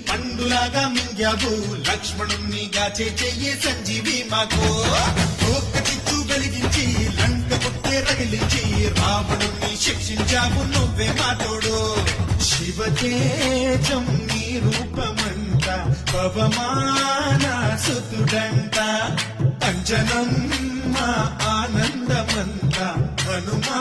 పండులాగా మింగావు లక్ష్మణుణ్ణి గాచే చెయ్యే సంజీవి మాకు ఒక్క చిచ్చు వెలిగించి లంక పుట్టే రగిలించి రావణుణ్ణి శిక్షించావు నువ్వే మాతోడు శివతేజం నీ రూపమంట పవమాన సుతుడంట అంజనం మా ఆనందమంత హనుమా